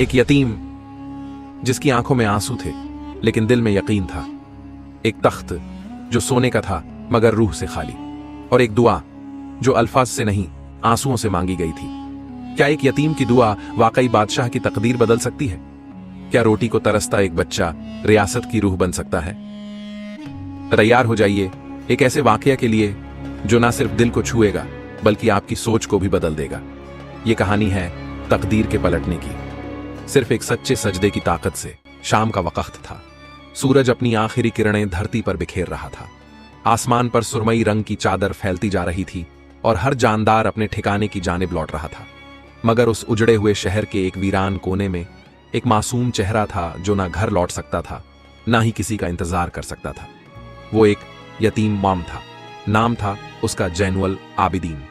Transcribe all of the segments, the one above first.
एक यतीम जिसकी आंखों में आंसू थे लेकिन दिल में यकीन था। एक तख्त जो सोने का था मगर रूह से खाली। और एक दुआ जो अल्फाज से नहीं आंसुओं से मांगी गई थी। क्या एक यतीम की दुआ वाकई बादशाह की तकदीर बदल सकती है? क्या रोटी को तरसता एक बच्चा रियासत की रूह बन सकता है? तैयार हो जाइए एक ऐसे वाकया के लिए जो ना सिर्फ दिल को छुएगा बल्कि आपकी सोच को भी बदल देगा। यह कहानी है तकदीर के पलटने की। सिर्फ एक सच्चे सजदे की ताकत से। शाम का वक्त था। सूरज अपनी आखिरी किरणें धरती पर बिखेर रहा था। आसमान पर सुरमई रंग की चादर फैलती जा रही थी और हर जानदार अपने ठिकाने की जानिब लौट रहा था। मगर उस उजड़े हुए शहर के एक वीरान कोने में एक मासूम चेहरा था जो ना घर लौट सकता था ना ही किसी का इंतजार कर सकता था। वो एक यतीम मॉम था। नाम था उसका जैनुअल आबिदीन।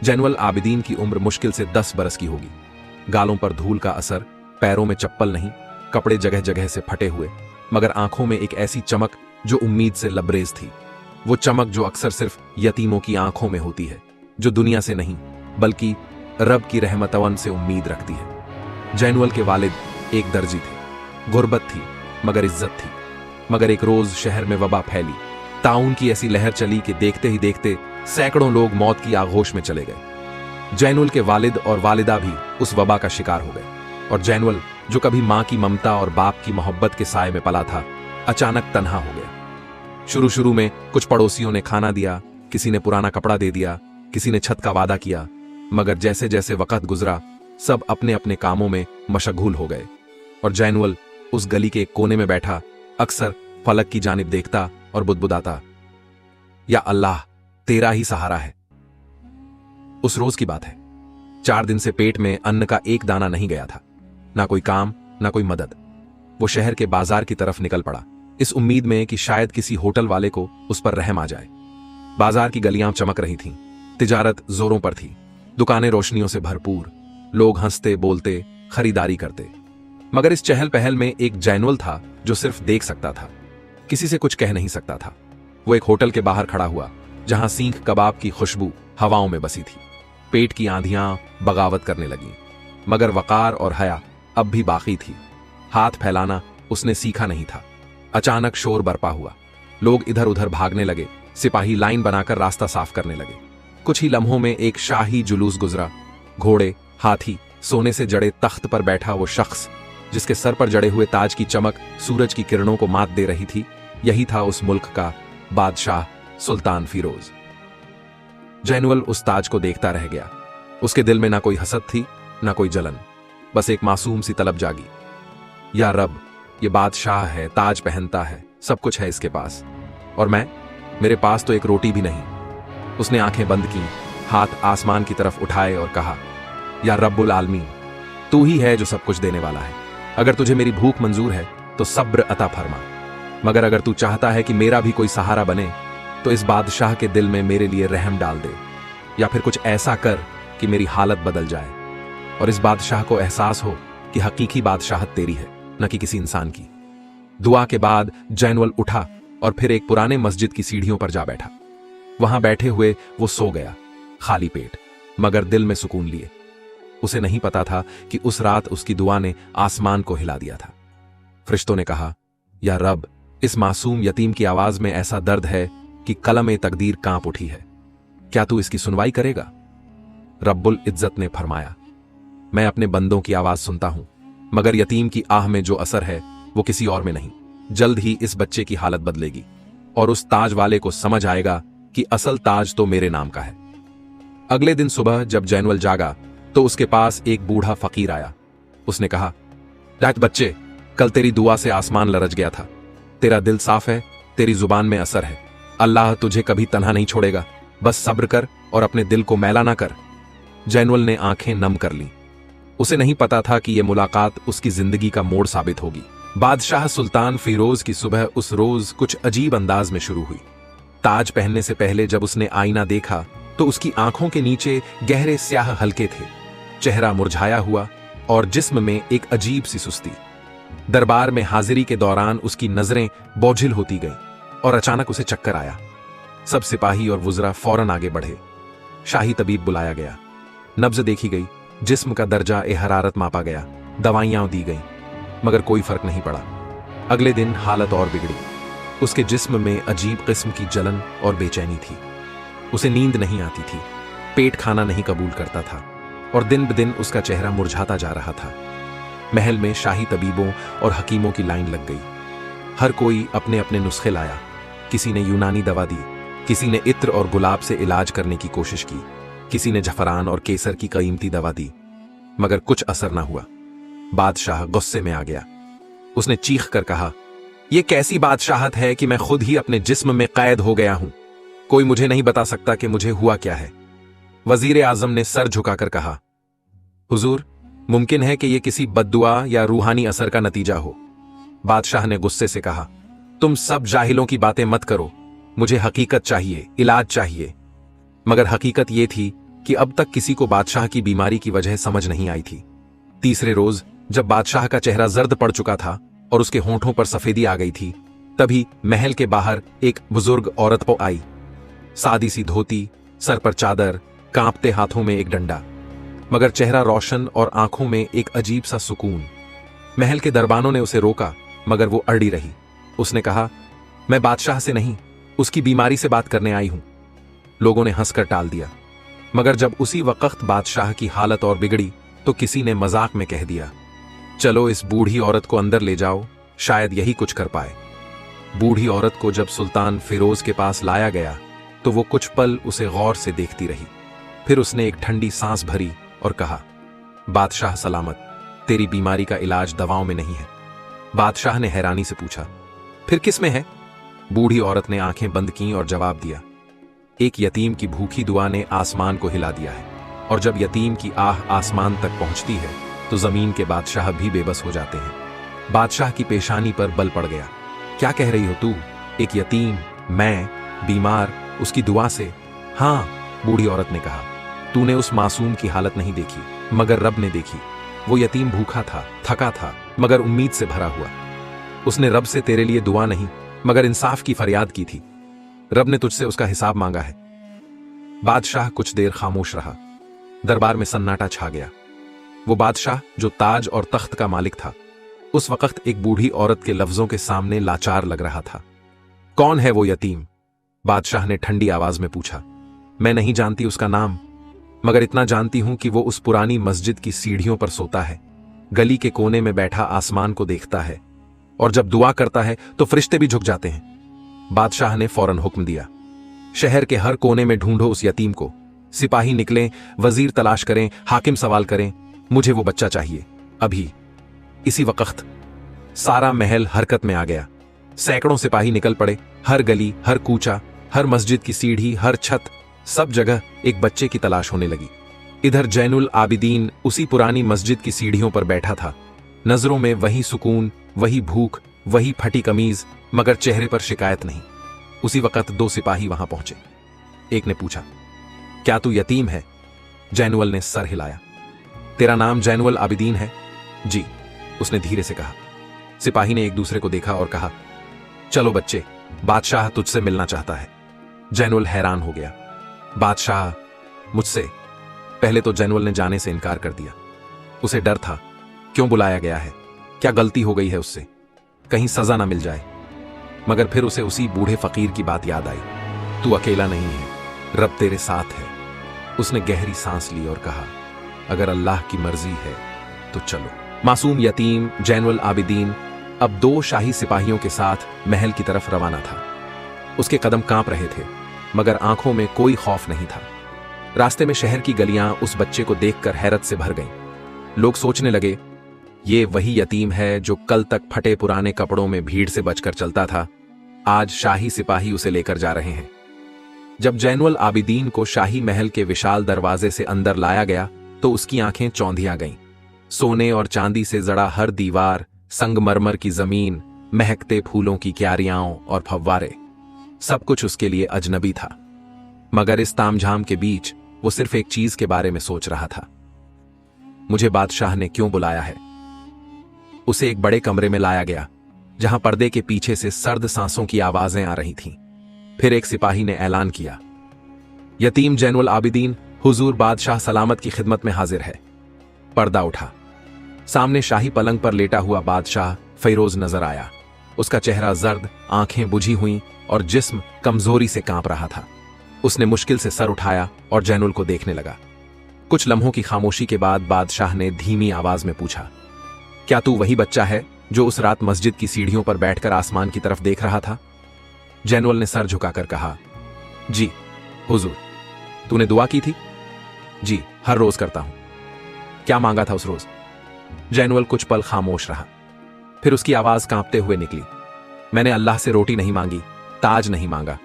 जैनुअल आबिदीन की उम्र मुश्किल से 10 बरस की होगी। गालों पर धूल का असर, पैरों में चप्पल नहीं, कपड़े जगह जगह से फटे हुए, मगर आंखों में एक ऐसी चमक जो उम्मीद से लबरेज थी। वो चमक जो अक्सर सिर्फ यतीमों की आंखों में होती है, जो दुनिया से नहीं बल्कि रब की रहमतवन से उम्मीद रखती है। जैनुअल के वालिद एक दर्जी थे। गुर्बत थी मगर इज्जत थी। मगर एक रोज शहर में वबा फैली। ताउन की ऐसी लहर चली कि देखते ही देखते सैकड़ों लोग मौत की आगोश में चले गए। जैनुअल के वालिद और वालिदा भी उस वबा का शिकार हो गए और जैनुअल जो कभी मां की ममता और बाप की मोहब्बत के साए में पला था, अचानक तन्हा हो गया। शुरू शुरू में कुछ पड़ोसियों ने खाना दिया, किसी ने पुराना कपड़ा दे दिया, किसी ने छत का वादा किया, मगर जैसे जैसे वक्त गुजरा सब अपने अपने कामों में मशगूल हो गए और जैनुअल उस गली के एक कोने में बैठा अक्सर फलक की जानिब देखता और बुदबुदाता, या अल्लाह तेरा ही सहारा है। उस रोज की बात है। 4 दिन से पेट में अन्न का एक दाना नहीं गया था। ना कोई काम ना कोई मदद। वो शहर के बाजार की तरफ निकल पड़ा, इस उम्मीद में कि शायद किसी होटल वाले को उस पर रहम आ जाए। बाजार की गलियां चमक रही थीं, तिजारत जोरों पर थी, दुकानें रोशनियों से भरपूर, लोग हंसते बोलते खरीदारी करते। मगर इस चहल पहल में एक जैनुअल था जो सिर्फ देख सकता था, किसी से कुछ कह नहीं सकता था। वो एक होटल के बाहर खड़ा हुआ जहां सीख कबाब की खुशबू हवाओं में बसी थी। पेट की आंधियां बगावत करने लगीं, मगर वकार और हया अब भी बाकी थी। हाथ फैलाना उसने सीखा नहीं था। अचानक शोर बरपा हुआ। लोग इधर उधर भागने लगे। सिपाही लाइन बनाकर रास्ता साफ करने लगे। कुछ ही लम्हों में एक शाही जुलूस गुजरा। घोड़े, हाथी, सोने से जड़े तख्त पर बैठा वो शख्स जिसके सर पर जड़े हुए ताज की चमक सूरज की किरणों को मात दे रही थी, यही था उस मुल्क का बादशाह सुल्तान फिरोज। जैनुअल उस ताज को देखता रह गया। उसके दिल में ना कोई हसद थी ना कोई जलन, बस एक मासूम सी तलब जागी। या रब, ये बादशाह है, ताज पहनता है, सब कुछ है इसके पास, और मेरे पास तो एक रोटी भी नहीं। उसने आंखें बंद की, हाथ आसमान की तरफ उठाए और कहा, या रब्बुल आलमीन, तू ही है जो सब कुछ देने वाला है। अगर तुझे मेरी भूख मंजूर है तो सब्र अता फरमा, मगर अगर तू चाहता है कि मेरा भी कोई सहारा बने तो इस बादशाह के दिल में मेरे लिए रहम डाल दे, या फिर कुछ ऐसा कर कि मेरी हालत बदल जाए और इस बादशाह को एहसास हो कि हकीकी बादशाहत तेरी है, न कि किसी इंसान की। दुआ के बाद जैनुअल उठा और फिर एक पुराने मस्जिद की सीढ़ियों पर जा बैठा। वहां बैठे हुए वो सो गया, खाली पेट, मगर दिल में सुकून लिए। उसे नहीं पता था कि उस रात उसकी दुआ ने आसमान को हिला दिया था। फरिश्तों ने कहा, या रब, इस मासूम यतीम की आवाज में ऐसा दर्द है कि कलम तकदीर कांप उठी है। क्या तू इसकी सुनवाई करेगा? रब्बुल इज्जत ने फरमाया, मैं अपने बंदों की आवाज सुनता हूं, मगर यतीम की आह में जो असर है वो किसी और में नहीं। जल्द ही इस बच्चे की हालत बदलेगी और उस ताज वाले को समझ आएगा कि असल ताज तो मेरे नाम का है। अगले दिन सुबह जब जैनुअल जागा तो उसके पास एक बूढ़ा फकीर आया। उसने कहा, रात बच्चे, कल तेरी दुआ से आसमान लरज गया था। तेरा दिल साफ है, तेरी जुबान में असर है। अल्लाह तुझे कभी तन्हा नहीं छोड़ेगा, बस सब्र कर और अपने दिल को मैला ना कर। जैनुअल ने आंखें नम कर लीं। उसे नहीं पता था कि यह मुलाकात उसकी जिंदगी का मोड़ साबित होगी। बादशाह सुल्तान फिरोज की सुबह उस रोज कुछ अजीब अंदाज में शुरू हुई। ताज पहनने से पहले जब उसने आईना देखा तो उसकी आंखों के नीचे गहरे स्याह हल्के थे। चेहरा मुरझाया हुआ और जिस्म में एक अजीब सी सुस्ती। दरबार में हाजिरी के दौरान उसकी नजरें बोझिल होती गईं और अचानक उसे चक्कर आया। सब सिपाही और वुज़रा फौरन आगे बढ़े। शाही तबीब बुलाया गया। नब्ज देखी गई, जिस्म का दर्जा ए हरारत मापा गया। दवाइयां दी गईं, मगर कोई फर्क नहीं पड़ा। अगले दिन हालत और बिगड़ी। उसके जिस्म में अजीब किस्म की जलन और बेचैनी थी। उसे नींद नहीं आती थी, पेट खाना नहीं कबूल करता था और दिन ब दिन उसका चेहरा मुरझाता जा रहा था। महल में शाही तबीबों और हकीमों की लाइन लग गई। हर कोई अपने अपने नुस्खे लाया। किसी ने यूनानी दवा दी, किसी ने इत्र और गुलाब से इलाज करने की कोशिश की, किसी ने जफरान और केसर की कीमती दवा दी, मगर कुछ असर न हुआ। बादशाह गुस्से में आ गया। उसने चीख कर कहा, यह कैसी बादशाहत है कि मैं खुद ही अपने जिस्म में कैद हो गया हूं। कोई मुझे नहीं बता सकता कि मुझे हुआ क्या है। वजीर आजम ने सर झुकाकर कहा, हुजूर, मुमकिन है कि यह किसी बद्दुआ या रूहानी असर का नतीजा हो। बादशाह ने गुस्से से कहा, तुम सब जाहिलों की बातें मत करो, मुझे हकीकत चाहिए, इलाज चाहिए। मगर हकीकत यह थी कि अब तक किसी को बादशाह की बीमारी की वजह समझ नहीं आई थी। तीसरे रोज जब बादशाह का चेहरा जर्द पड़ चुका था और उसके होंठों पर सफेदी आ गई थी, तभी महल के बाहर एक बुजुर्ग औरत को आई। सादी सी धोती, सर पर चादर, कांपते हाथों में एक डंडा, मगर चेहरा रोशन और आंखों में एक अजीब सा सुकून। महल के दरबानों ने उसे रोका, मगर वो अड़ी रही। उसने कहा, मैं बादशाह से नहीं, उसकी बीमारी से बात करने आई हूं। लोगों ने हंसकर टाल दिया, मगर जब उसी वक्त बादशाह की हालत और बिगड़ी तो किसी ने मजाक में कह दिया, चलो इस बूढ़ी औरत को अंदर ले जाओ, शायद यही कुछ कर पाए। बूढ़ी औरत को जब सुल्तान फिरोज के पास लाया गया तो वो कुछ पल उसे गौर से देखती रही। फिर उसने एक ठंडी सांस भरी और कहा, बादशाह सलामत, तेरी बीमारी का इलाज दवाओं में नहीं है। बादशाह ने हैरानी से पूछा, फिर किस में है? बूढ़ी औरत ने आंखें बंद की और जवाब दिया, एक यतीम की भूखी दुआ ने आसमान को हिला दिया है, और जब यतीम की आह आसमान तक पहुंचती है तो जमीन के बादशाह भी बेबस हो जाते हैं। बादशाह की पेशानी पर बल पड़ गया। क्या कह रही हो तू? एक यतीम, मैं, बीमार, उसकी दुआ से? हां, बूढ़ी औरत ने कहा, तूने उस मासूम की हालत नहीं देखी, मगर रब ने देखी। वो यतीम भूखा था, थका था, मगर उम्मीद से भरा हुआ। उसने रब से तेरे लिए दुआ नहीं मगर इंसाफ की फरियाद की थी। रब ने तुझसे उसका हिसाब मांगा है। बादशाह कुछ देर खामोश रहा। दरबार में सन्नाटा छा गया। वो बादशाह जो ताज और तख्त का मालिक था, उस वक्त एक बूढ़ी औरत के लफ्जों के सामने लाचार लग रहा था। कौन है वो यतीम? बादशाह ने ठंडी आवाज में पूछा। मैं नहीं जानती उसका नाम, मगर इतना जानती हूं कि वो उस पुरानी मस्जिद की सीढ़ियों पर सोता है, गली के कोने में बैठा आसमान को देखता है, और जब दुआ करता है तो फरिश्ते भी झुक जाते हैं। बादशाह ने फौरन हुक्म दिया, शहर के हर कोने में ढूंढो उस यतीम को। सिपाही निकलें, वजीर तलाश करें, हाकिम सवाल करें, मुझे वो बच्चा चाहिए, अभी। इसी वक्त सारा महल हरकत में आ गया। सैकड़ों सिपाही निकल पड़े। हर गली, हर कूचा, हर मस्जिद की सीढ़ी, हर छत, सब जगह एक बच्चे की तलाश होने लगी। इधर जैनुल आबिदीन उसी पुरानी मस्जिद की सीढ़ियों पर बैठा था। नजरों में वही सुकून, वही भूख, वही फटी कमीज, मगर चेहरे पर शिकायत नहीं। उसी वक्त दो सिपाही वहां पहुंचे। एक ने पूछा, क्या तू यतीम है? जैनुअल ने सर हिलाया। तेरा नाम जैनुअल आबिदीन है? जी, उसने धीरे से कहा। सिपाही ने एक दूसरे को देखा और कहा, चलो बच्चे, बादशाह तुझसे मिलना चाहता है। जैनुअल हैरान हो गया। बादशाह मुझसे? पहले तो जैनुअल ने जाने से इनकार कर दिया। उसे डर था, क्यों बुलाया गया है? क्या गलती हो गई है उससे? कहीं सजा ना मिल जाए। मगर फिर उसे उसी बूढ़े फकीर की बात याद आई। तू अकेला नहीं है, रब तेरे साथ है। उसने गहरी सांस ली और कहा, अगर अल्लाह की मर्जी है तो चलो। मासूम यतीम जैनुल आबिदीन अब दो शाही सिपाहियों के साथ महल की तरफ रवाना था। उसके कदम कांप रहे थे, मगर आंखों में कोई खौफ नहीं था। रास्ते में शहर की गलियां उस बच्चे को देखकर हैरत से भर गईं। लोग सोचने लगे, ये वही यतीम है जो कल तक फटे पुराने कपड़ों में भीड़ से बचकर चलता था। आज शाही सिपाही उसे लेकर जा रहे हैं। जब जैनुल आबिदीन को शाही महल के विशाल दरवाजे से अंदर लाया गया तो उसकी आंखें चौंधिया गईं। सोने और चांदी से जड़ा हर दीवार, संगमरमर की जमीन, महकते फूलों की क्यारियां और फव्वारे, सब कुछ उसके लिए अजनबी था। मगर इस तामझाम के बीच वो सिर्फ एक चीज के बारे में सोच रहा था, मुझे बादशाह ने क्यों बुलाया है। उसे एक बड़े कमरे में लाया गया जहां पर्दे के पीछे से सर्द सांसों की आवाजें आ रही थीं। फिर एक सिपाही ने ऐलान किया, यतीम जैनुल आबिदीन हुजूर बादशाह सलामत की खिदमत में हाजिर है। पर्दा उठा। सामने शाही पलंग पर लेटा हुआ बादशाह फैरोज नजर आया। उसका चेहरा जर्द, आंखें बुझी हुई और जिस्म कमजोरी से कांप रहा था। उसने मुश्किल से सर उठाया और जैनुल को देखने लगा। कुछ लम्हों की खामोशी के बाद बादशाह ने धीमी आवाज में पूछा, क्या तू वही बच्चा है जो उस रात मस्जिद की सीढ़ियों पर बैठकर आसमान की तरफ देख रहा था? जैनुल ने सर झुकाकर कहा, जी हुजूर। तूने दुआ की थी? जी, हर रोज करता हूं। क्या मांगा था उस रोज? जैनुल कुछ पल खामोश रहा, फिर उसकी आवाज कांपते हुए निकली, मैंने अल्लाह से रोटी नहीं मांगी, ताज नहीं मांगा।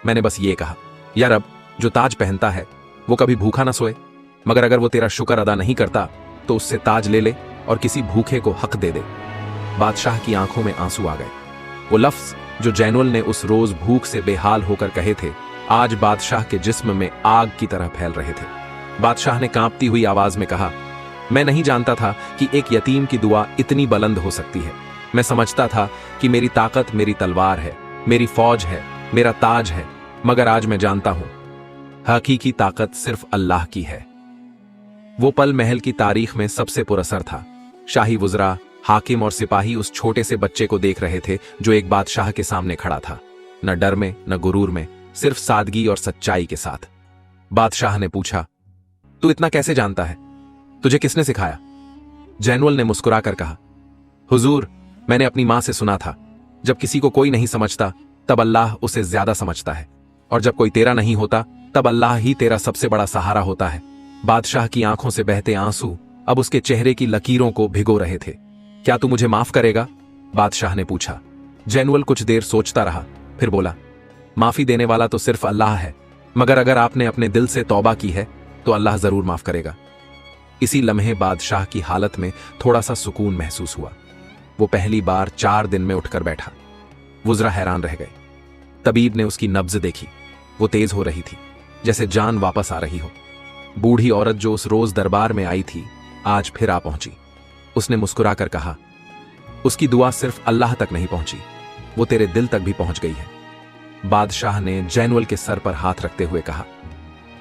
मैंने बस ये कहा, या रब, जो ताज पहनता है वो कभी भूखा ना सोए, मगर अगर वो तेरा शुक्र अदा नहीं करता तो उससे ताज ले ले और किसी भूखे को हक दे दे। बादशाह की आंखों में आंसू आ गए। वो लफ्ज जो जैनुल ने उस रोज भूख से बेहाल होकर कहे थे, आज बादशाह के जिस्म में आग की तरह फैल रहे थे। बादशाह ने कांपती हुई आवाज में कहा, मैं नहीं जानता था कि एक यतीम की दुआ इतनी बुलंद हो सकती है। मैं समझता था कि मेरी ताकत मेरी तलवार है, मेरी फौज है, मेरा ताज है, मगर आज मैं जानता हूं हकीकी ताकत सिर्फ अल्लाह की है। वो पल महल की तारीख में सबसे पुरअसर था। शाही वुज़रा, हाकिम और सिपाही उस छोटे से बच्चे को देख रहे थे जो एक बादशाह के सामने खड़ा था, न डर में न गुरूर में, सिर्फ सादगी और सच्चाई के साथ। बादशाह ने पूछा, तू इतना कैसे जानता है? तुझे किसने सिखाया? जैनुल ने मुस्कुराकर कहा, हुजूर, मैंने अपनी मां से सुना था, जब किसी को कोई नहीं समझता तब अल्लाह उसे ज्यादा समझता है, और जब कोई तेरा नहीं होता तब अल्लाह ही तेरा सबसे बड़ा सहारा होता है। बादशाह की आंखों से बहते आंसू अब उसके चेहरे की लकीरों को भिगो रहे थे। क्या तू मुझे माफ करेगा? बादशाह ने पूछा। जैनुल कुछ देर सोचता रहा, फिर बोला, माफी देने वाला तो सिर्फ अल्लाह है, मगर अगर आपने अपने दिल से तौबा की है तो अल्लाह जरूर माफ करेगा। इसी लम्हे बादशाह की हालत में थोड़ा सा सुकून महसूस हुआ। वो पहली बार 4 दिन में उठकर बैठा। वुज़रा हैरान रह गए। तबीब ने उसकी नब्ज देखी, वो तेज हो रही थी, जैसे जान वापस आ रही हो। बूढ़ी औरत जो उस रोज दरबार में आई थी, आज फिर आ पहुंची। उसने मुस्कुराकर कहा, उसकी दुआ सिर्फ अल्लाह तक नहीं पहुंची, वो तेरे दिल तक भी पहुंच गई है। बादशाह ने जैनुल के सर पर हाथ रखते हुए कहा,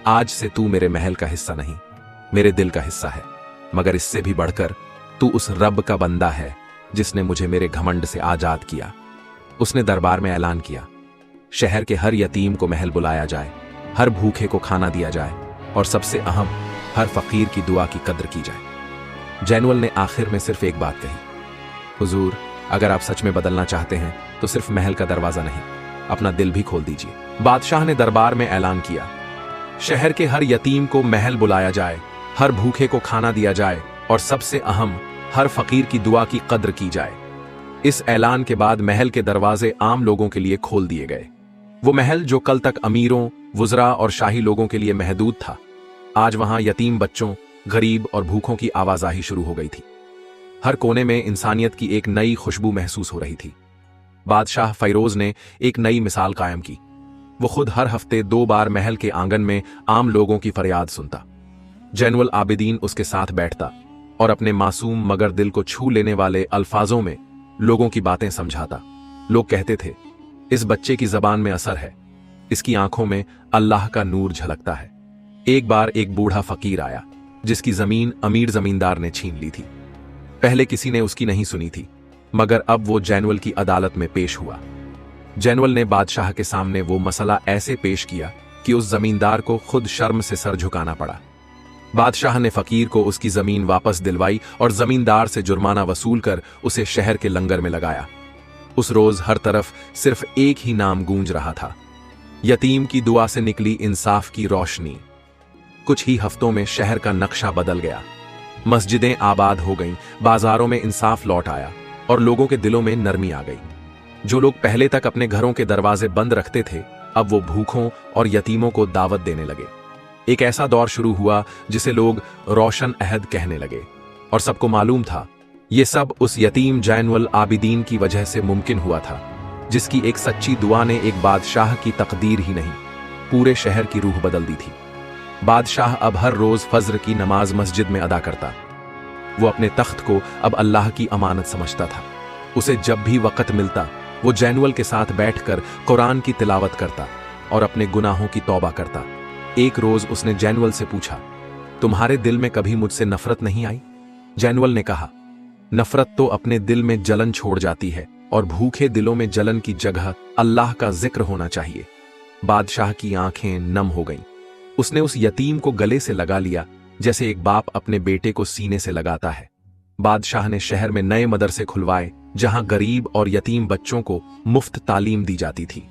आज से तू मेरे महल का हिस्सा नहीं, मेरे दिल का हिस्सा है, मगर इससे भी बढ़कर तू उस रब का बंदा है जिसने मुझे मेरे घमंड से आजाद किया। उसने दरबार में ऐलान किया, शहर के हर यतीम को महल बुलाया जाए, हर भूखे को खाना दिया जाए, और सबसे अहम, हर फकीर की दुआ की कद्र की जाए। जैनुल ने आखिर में सिर्फ एक बात कही, हुजूर, अगर आप सच में बदलना चाहते हैं तो सिर्फ महल का दरवाजा नहीं, अपना दिल भी खोल दीजिए। बादशाह ने दरबार में ऐलान किया, शहर के हर यतीम को महल बुलाया जाए, हर भूखे को खाना दिया जाए, और सबसे अहम, हर फकीर की दुआ की कद्र की जाए। इस ऐलान के बाद महल के दरवाजे आम लोगों के लिए खोल दिए गए। वो महल जो कल तक अमीरों, वुज़रा और शाही लोगों के लिए महदूद था, आज वहां यतीम बच्चों, गरीब और भूखों की आवाजाही शुरू हो गई थी। हर कोने में इंसानियत की एक नई खुशबू महसूस हो रही थी। बादशाह फैरोज ने एक नई मिसाल कायम की। वो खुद हर हफ्ते 2 बार महल के आंगन में आम लोगों की फरियाद सुनता। जैनुल आबिदीन उसके साथ बैठता और अपने मासूम मगर दिल को छू लेने वाले अल्फाजों में लोगों की बातें समझाता। लोग कहते थे, इस बच्चे की जबान में असर है, इसकी आंखों में अल्लाह का नूर झलकता है। एक बार एक बूढ़ा फकीर आया जिसकी जमीन अमीर जमींदार ने छीन ली थी। पहले किसी ने उसकी नहीं सुनी थी, मगर अब वो जैनुल की अदालत में पेश हुआ। जैनुल ने बादशाह के सामने वो मसला ऐसे पेश किया कि उस जमींदार को खुद शर्म से सर झुकाना पड़ा। बादशाह ने फकीर को उसकी जमीन वापस दिलवाई और जमींदार से जुर्माना वसूल कर उसे शहर के लंगर में लगाया। उस रोज हर तरफ सिर्फ एक ही नाम गूंज रहा था, यतीम की दुआ से निकली इंसाफ की रोशनी। कुछ ही हफ्तों में शहर का नक्शा बदल गया। मस्जिदें आबाद हो गईं, बाजारों में इंसाफ लौट आया और लोगों के दिलों में नरमी आ गई। जो लोग पहले तक अपने घरों के दरवाजे बंद रखते थे, अब वो भूखों और यतीमों को दावत देने लगे। एक ऐसा दौर शुरू हुआ जिसे लोग रोशन अहद कहने लगे, और सबको मालूम था ये सब उस यतीम जैनुल आबिदीन की वजह से मुमकिन हुआ था, जिसकी एक सच्ची दुआ ने एक बादशाह की तकदीर ही नहीं, पूरे शहर की रूह बदल दी थी। बादशाह अब हर रोज फज्र की नमाज मस्जिद में अदा करता। वो अपने तख्त को अब अल्लाह की अमानत समझता था। उसे जब भी वक़्त मिलता वो जैनुल के साथ बैठकर कुरान की तिलावत करता और अपने गुनाहों की तौबा करता। एक रोज उसने जैनुल से पूछा, तुम्हारे दिल में कभी मुझसे नफरत नहीं आई? जैनुल ने कहा, नफरत तो अपने दिल में जलन छोड़ जाती है और भूखे दिलों में जलन की जगह अल्लाह का जिक्र होना चाहिए। बादशाह की आंखें नम हो गईं। उसने उस यतीम को गले से लगा लिया जैसे एक बाप अपने बेटे को सीने से लगाता है। बादशाह ने शहर में नए मदरसे खुलवाए जहां गरीब और यतीम बच्चों को मुफ्त तालीम दी जाती थी।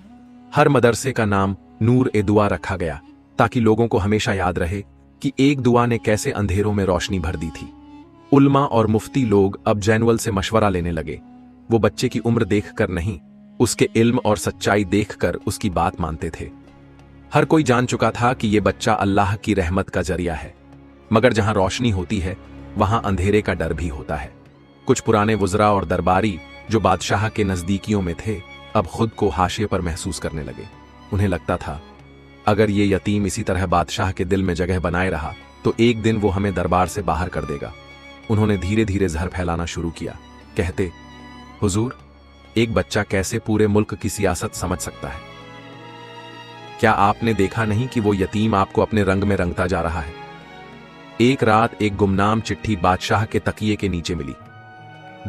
हर मदरसे का नाम नूर ए दुआ रखा गया ताकि लोगों को हमेशा याद रहे कि एक दुआ ने कैसे अंधेरों में रोशनी भर दी थी। उल्मा और मुफ्ती लोग अब जैनुअल से मशवरा लेने लगे। वो बच्चे की उम्र देखकर नहीं, उसके इल्म और सच्चाई देखकर उसकी बात मानते थे। हर कोई जान चुका था कि यह बच्चा अल्लाह की रहमत का जरिया है, मगर जहां रोशनी होती है वहां अंधेरे का डर भी होता है। कुछ पुराने वुज़रा और दरबारी जो बादशाह के नजदीकियों में थे अब खुद को हाशिए पर महसूस करने लगे। उन्हें लगता था अगर ये यतीम इसी तरह बादशाह के दिल में जगह बनाए रहा तो एक दिन वो हमें दरबार से बाहर कर देगा। उन्होंने धीरे धीरे जहर फैलाना शुरू किया। कहते, हुजूर, एक बच्चा कैसे पूरे मुल्क की सियासत समझ सकता है? क्या आपने देखा नहीं कि वो यतीम आपको अपने रंग में रंगता जा रहा है? एक रात एक गुमनाम चिट्ठी बादशाह के तकिए के नीचे मिली।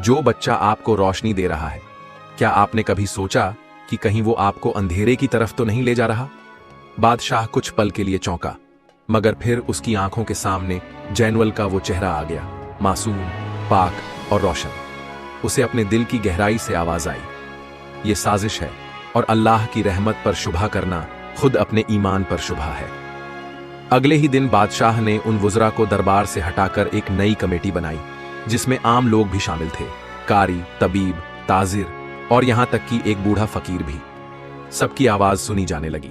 जो बच्चा आपको रोशनी दे रहा है, क्या आपने कभी सोचा कि कहीं वो आपको अंधेरे की तरफ तो नहीं ले जा रहा? बादशाह कुछ पल के लिए चौंका, मगर फिर उसकी आंखों के सामने जैनुअल का वो चेहरा आ गया, मासूम, पाक और रोशन। उसे अपने दिल की गहराई से आवाज आई, ये साजिश है और अल्लाह की रहमत पर शुबहा करना खुद अपने ईमान पर शुबहा है। अगले ही दिन बादशाह ने उन वुज़रा को दरबार से हटाकर एक नई कमेटी बनाई जिसमें आम लोग भी शामिल थे, कारी, तबीब, ताजिर और यहां तक कि एक बूढ़ा फकीर भी। सबकी आवाज सुनी जाने लगी।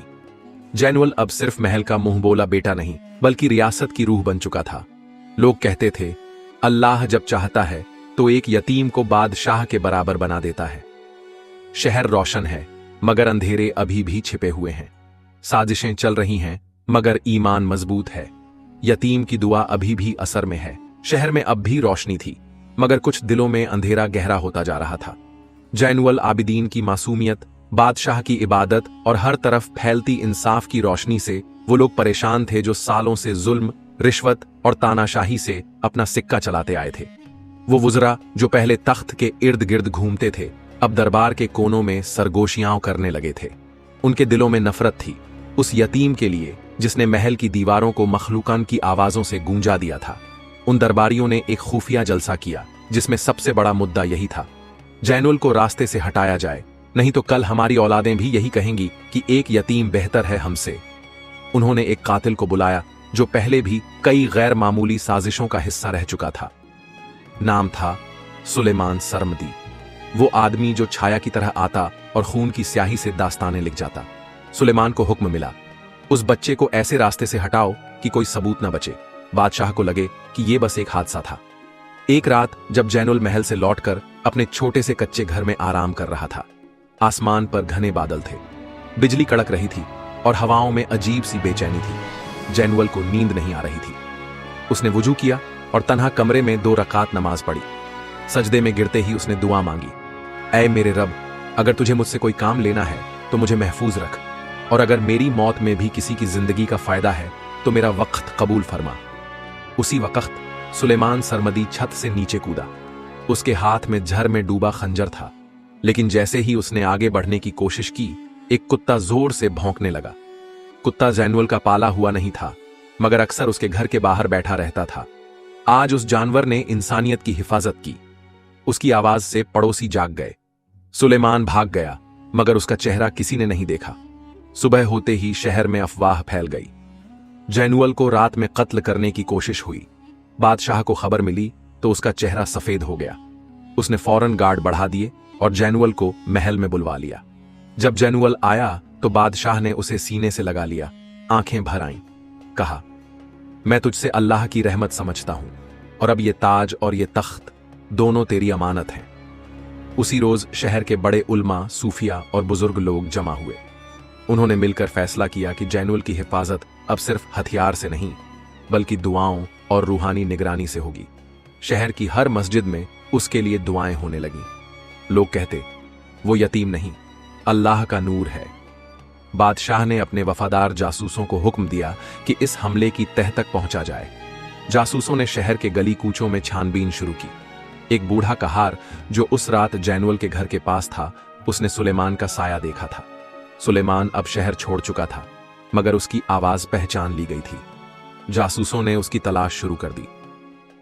जैनुअल अब सिर्फ महल का मुंह बोला बेटा नहीं बल्कि रियासत की रूह बन चुका था। लोग कहते थे, अल्लाह जब चाहता है तो एक यतीम को बादशाह के बराबर बना देता है। शहर रोशन है मगर अंधेरे अभी भी छिपे हुए हैं। साजिशें चल रही हैं मगर ईमान मजबूत है। यतीम की दुआ अभी भी असर में है। शहर में अब भी रोशनी थी मगर कुछ दिलों में अंधेरा गहरा होता जा रहा था। जैनुअल आबिदीन की मासूमियत, बादशाह की इबादत और हर तरफ फैलती इंसाफ की रोशनी से वो लोग परेशान थे जो सालों से जुल्म, रिश्वत और तानाशाही से अपना सिक्का चलाते आए थे। वो वुज़रा जो पहले तख्त के इर्द गिर्द घूमते थे अब दरबार के कोनों में सरगोशियां करने लगे थे। उनके दिलों में नफरत थी उस यतीम के लिए जिसने महल की दीवारों को मखलूकान की आवाजों से गूंजा दिया था। उन दरबारियों ने एक खुफिया जलसा किया जिसमें सबसे बड़ा मुद्दा यही था, जैनुअल को रास्ते से हटाया जाए, नहीं तो कल हमारी औलादें भी यही कहेंगी कि एक यतीम बेहतर है हमसे। उन्होंने एक कातिल को बुलाया जो पहले भी कई गैर मामूली साजिशों का हिस्सा रह चुका था। नाम था सुलेमान सरमदी। वो आदमी जो छाया की तरह आता और खून की स्याही से दास्तानें लिख जाता। सुलेमान को हुक्म मिला, उस बच्चे को ऐसे रास्ते से हटाओ कि कोई सबूत न बचे। बादशाह को लगे कि यह बस एक हादसा था। एक रात जब जैनुअल महल से लौटकर अपने छोटे से कच्चे घर में आराम कर रहा था, आसमान पर घने बादल थे, बिजली कड़क रही थी और हवाओं में अजीब सी बेचैनी थी। जैनुअल को नींद नहीं आ रही थी। उसने वुजू किया और तन्हा कमरे में 2 रकात नमाज पढ़ी। सजदे में गिरते ही उसने दुआ मांगी, ऐ मेरे रब, अगर तुझे मुझसे कोई काम लेना है तो मुझे महफूज रख, और अगर मेरी मौत में भी किसी की जिंदगी का फायदा है तो मेरा वक्त कबूल फरमा। उसी वक्त सुलेमान सरमदी छत से नीचे कूदा। उसके हाथ में झर में डूबा खंजर था, लेकिन जैसे ही उसने आगे बढ़ने की कोशिश की, एक कुत्ता जोर से भौंकने लगा। कुत्ता जैनुअल का पाला हुआ नहीं था, मगर अक्सर उसके घर के बाहर बैठा रहता था। आज उस जानवर ने इंसानियत की हिफाजत की। उसकी आवाज से पड़ोसी जाग गए। सुलेमान भाग गया, मगर उसका चेहरा किसी ने नहीं देखा। सुबह होते ही शहर में अफवाह फैल गई। जैनुअल को रात में कत्ल करने की कोशिश हुई। बादशाह को खबर मिली तो उसका चेहरा सफेद हो गया। उसने फौरन गार्ड बढ़ा दिए और जैनुअल को महल में बुलवा लिया। जब जैनुअल आया तो बादशाह ने उसे सीने से लगा लिया, आंखें भर आईं। कहा, मैं तुझसे अल्लाह की रहमत समझता हूं और अब ये ताज और ये तख्त दोनों तेरी अमानत हैं। उसी रोज शहर के बड़े उल्मा, सूफिया और बुजुर्ग लोग जमा हुए। उन्होंने मिलकर फैसला किया कि जैनुअल की हिफाजत अब सिर्फ हथियार से नहीं बल्कि दुआओं और रूहानी निगरानी से होगी। शहर की हर मस्जिद में उसके लिए दुआएं होने लगीं। लोग कहते, वो यतीम नहीं, अल्लाह का नूर है। बादशाह ने अपने वफादार जासूसों को हुक्म दिया कि इस हमले की तह तक पहुंचा जाए। जासूसों ने शहर के गली कूचों में छानबीन शुरू की। एक बूढ़ा कहार जो उस रात जैनुअल के घर के पास था, उसने सुलेमान का साया देखा था। सुलेमान अब शहर छोड़ चुका था, मगर उसकी आवाज पहचान ली गई थी। जासूसों ने उसकी तलाश शुरू कर दी।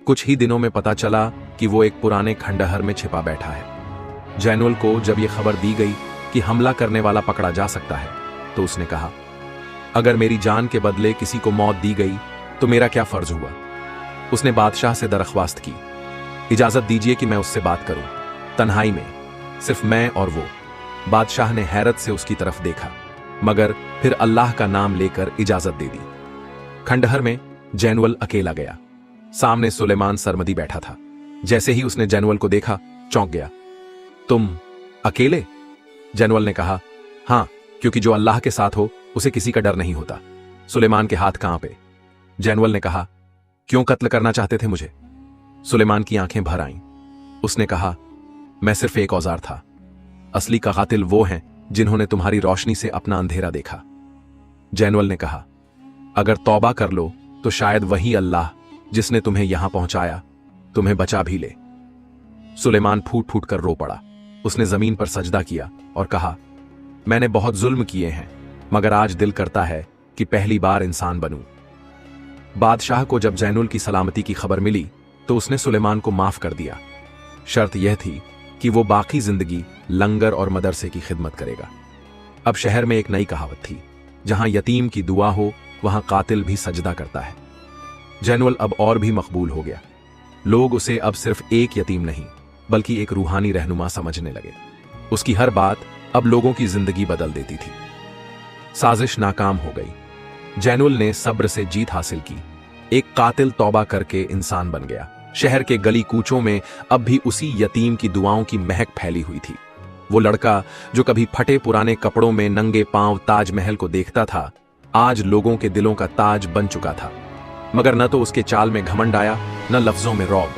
कुछ ही दिनों में पता चला कि वो एक पुराने खंडहर में छिपा बैठा है। जैनुअल को जब यह खबर दी गई कि हमला करने वाला पकड़ा जा सकता है, तो उसने कहा, अगर मेरी जान के बदले किसी को मौत दी गई तो मेरा क्या फर्ज हुआ। उसने बादशाह से दरख्वास्त की, इजाजत दीजिए कि मैं उससे बात करूं, तन्हाई में, सिर्फ मैं और वो। बादशाह ने हैरत से उसकी तरफ देखा, मगर फिर अल्लाह का नाम लेकर इजाजत दे दी। खंडहर में जैनुअल अकेला गया। सामने सुलेमान सरमदी बैठा था। जैसे ही उसने जैनुअल को देखा, चौंक गया। तुम अकेले? जैनुअल ने कहा, हां, क्योंकि जो अल्लाह के साथ हो उसे किसी का डर नहीं होता। सुलेमान के हाथ कांपे। जैनुअल ने कहा, क्यों कत्ल करना चाहते थे मुझे? सुलेमान की आंखें भर आईं। उसने कहा, मैं सिर्फ एक औजार था। असली का कातिल वो हैं जिन्होंने तुम्हारी रोशनी से अपना अंधेरा देखा। जैनुअल ने कहा, अगर तौबा कर लो तो शायद वही अल्लाह जिसने तुम्हें यहां पहुंचाया तुम्हें बचा भी ले। सुलेमान फूट फूट कर रो पड़ा। उसने जमीन पर सजदा किया और कहा, मैंने बहुत जुल्म किए हैं, मगर आज दिल करता है कि पहली बार इंसान बनूं। बादशाह को जब जैनुअल की सलामती की खबर मिली तो उसने सुलेमान को माफ कर दिया। शर्त यह थी कि वो बाकी जिंदगी लंगर और मदरसे की खिदमत करेगा। अब शहर में एक नई कहावत थी, जहां यतीम की दुआ हो वहां कातिल भी सजदा करता है। जैनुअल अब और भी मकबूल हो गया। लोग उसे अब सिर्फ एक यतीम नहीं, बल्कि एक रूहानी रहनुमा समझने लगे। उसकी हर बात अब लोगों की जिंदगी बदल देती थी। साजिश नाकाम हो गई। जैनुअल ने सब्र से जीत हासिल की। एक कातिल तौबा करके इंसान बन गया। शहर के गली कूचों में अब भी उसी यतीम की दुआओं की महक फैली हुई थी। वो लड़का जो कभी फटे पुराने कपड़ों में नंगे पांव ताजमहल को देखता था, आज लोगों के दिलों का ताज बन चुका था। मगर न तो उसके चाल में घमंड आया, न लफ्जों में रौब।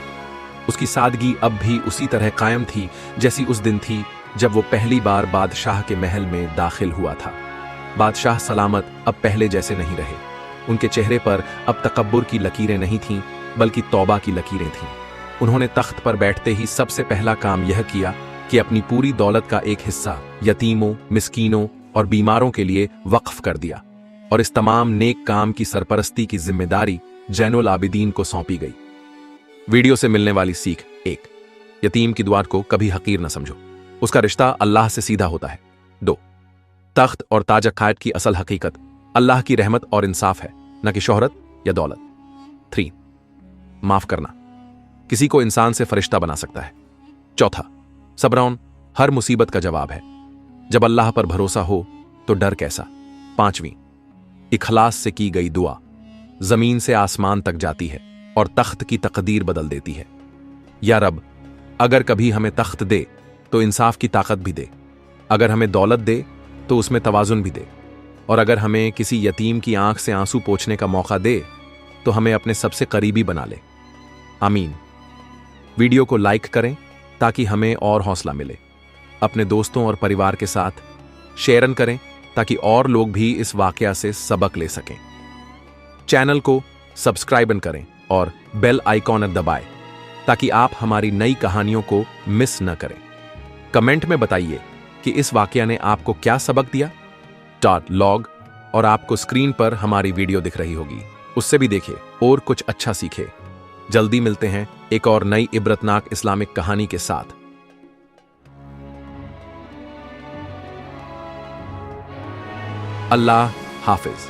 उसकी सादगी अब भी उसी तरह कायम थी जैसी उस दिन थी जब वो पहली बार बादशाह के महल में दाखिल हुआ था। बादशाह सलामत अब पहले जैसे नहीं रहे। उनके चेहरे पर अब तकब्बुर की लकीरें नहीं थीं, बल्कि तौबा की लकीरें थीं। उन्होंने तख्त पर बैठते ही सबसे पहला काम यह किया कि अपनी पूरी दौलत का एक हिस्सा यतीमों, मिस्कीनों और बीमारों के लिए वक्फ कर दिया, और इस तमाम नेक काम की सरपरस्ती की जिम्मेदारी जैनुल आबिदीन को सौंपी गई। वीडियो से मिलने वाली सीख: 1. यतीम की दुआ को कभी हकीर न समझो, उसका रिश्ता अल्लाह से सीधा होता है। 2. तख्त और ताज अकायद की असल हकीकत अल्लाह की रहमत और इंसाफ है, न कि शोहरत या दौलत। 3. माफ करना किसी को इंसान से फरिश्ता बना सकता है। 4. सब्रौन हर मुसीबत का जवाब है। जब अल्लाह पर भरोसा हो तो डर कैसा। 5. इखलास से की गई दुआ जमीन से आसमान तक जाती है और तख्त की तकदीर बदल देती है। या रब, अगर कभी हमें तख्त दे तो इंसाफ की ताकत भी दे, अगर हमें दौलत दे तो उसमें तवाजुन भी दे, और अगर हमें किसी यतीम की आंख से आंसू पोंछने का मौका दे तो हमें अपने सबसे करीबी बना ले। आमीन। वीडियो को लाइक करें ताकि हमें और हौसला मिले। अपने दोस्तों और परिवार के साथ शेयर करें ताकि और लोग भी इस वाकया से सबक ले सकें। चैनल को सब्सक्राइब करें और बेल आइकॉन दबाएं ताकि आप हमारी नई कहानियों को मिस न करें। कमेंट में बताइए कि इस वाकया ने आपको क्या सबक दिया। .log और आपको स्क्रीन पर हमारी वीडियो दिख रही होगी, उससे भी देखिए और कुछ अच्छा सीखे। जल्दी मिलते हैं एक और नई इबरतनाक इस्लामिक कहानी के साथ। अल्लाह हाफिज।